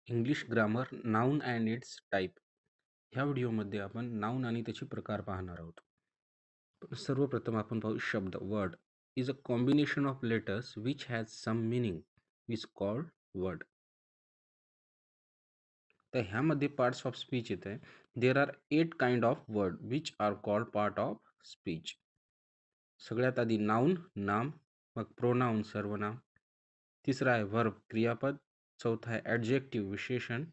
English grammar noun and it's type. ह्या व्हिडिओमध्ये आपण नाउन आणि त्याचे प्रकार पाहणार आहोत. सर्वप्रथम आपण पाहू शब्द. Word is a combination of letters which has some meaning is called word. तर ह्यामध्ये पार्ट्स ऑफ स्पीच येत आहे. There are 8 kind of word which are called part of speech. सगळ्यात आधी नाउन नाम, मग प्रोनाउन सर्वनाम, तिसरा आहे वर्ब क्रियापद, चौथा आहे ॲडजेक्टिव्ह विशेषण,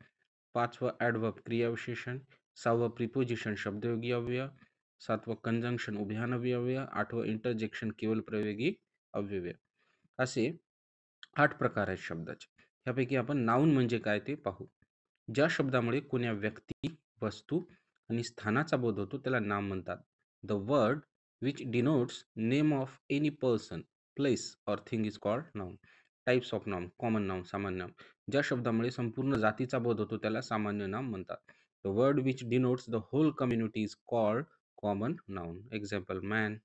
पाचवं ॲडवर्ब क्रियाविशेषण, सहावं प्रिपोजिशन शब्दयोगी अव्यय, सातवं कंजंक्शन उभयानवी अव्यय, आठवं इंटरजेक्शन केवळ प्रयोगी अव्यय. असे 8 प्रकार आहेत शब्दाचे. ह्यापैकी आपण नाउन म्हणजे काय ते पाहू. ज्या शब्दामुळे कोण्या व्यक्ती, वस्तू आणि स्थानाचा बोध होतो त्याला नाम म्हणतात. The word which denotes name of any person, place or thing is called noun. Types of noun. Common noun, सामान्य नाम. ज्या शब्दामुळे संपूर्ण जातीचा बोध होतो त्याला सामान्य नाम म्हणतात. The word which denotes the whole community is called common noun. Example man,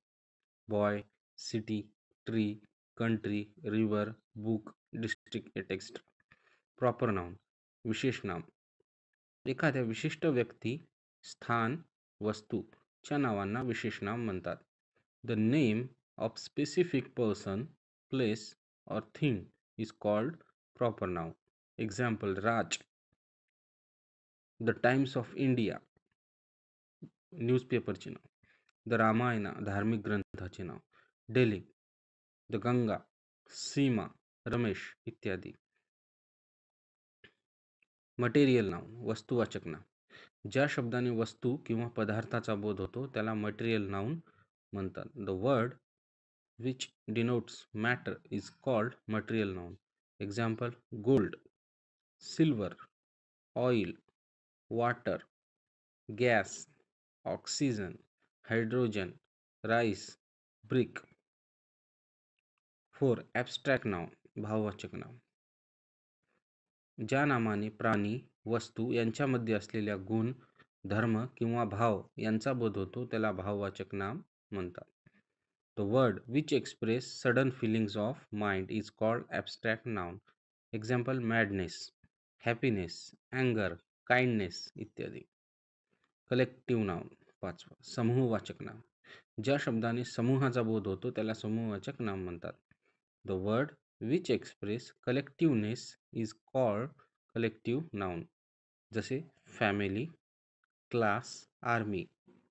boy, city, tree, country, river, book, district, etcetera. Proper noun विशेष नाम. एखाद्या विशिष्ट व्यक्ती, स्थान, वस्तूच्या नावांना विशेष नाम म्हणतात. The name of specific person, place or thing is called proper noun. Example Raj, the Times of India न्यूजपेपरचे नाव, द रामायणा धार्मिक ग्रंथाचे नाव, डेली, द गंगा, सीमा, रमेश इत्यादी. मटेरियल नाउन वस्तुवाचक नाम. ज्या शब्दाने वस्तू किंवा पदार्थाचा बोध होतो त्याला मटेरियल नाउन म्हणतात. The word which denotes matter is called material noun. Example gold, silver, oil, water, gas, oxygen, hydrogen, rice, brick. 4. Abstract noun भाववाचक नाम. ज्या नामाने प्राणी, वस्तू यांच्यामध्ये असलेल्या गुण, धर्म किंवा भाव यांचा बोध होतो त्याला भाववाचक नाम म्हणतात. The word which express sudden feelings of mind is called abstract noun. Example madness, happiness, अँगर, काइंडनेस इत्यादी. Collective noun 5. समूहवाचक नाम. ज्या शब्दाने समूहाचा बोध होतो त्याला समूहवाचक नाम म्हणतात. The word which express collectiveness is called collective noun. जसे फॅमिली, क्लास, आर्मी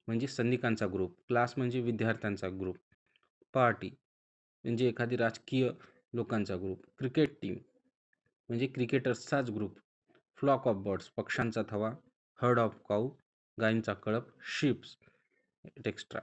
म्हणजे सैनिकांचा ग्रुप, क्लास म्हणजे विद्यार्थ्यांचा ग्रुप, पार्टी म्हणजे एखादी राजकीय लोकांचा ग्रुप, क्रिकेट टीम म्हणजे क्रिकेटर्सचाच ग्रुप, फ्लॉक ऑफ बर्ड्स पक्ष्यांचा थवा, हर्ड ऑफ काऊ गायींचा कळप, शिप्स एक्स्ट्रा.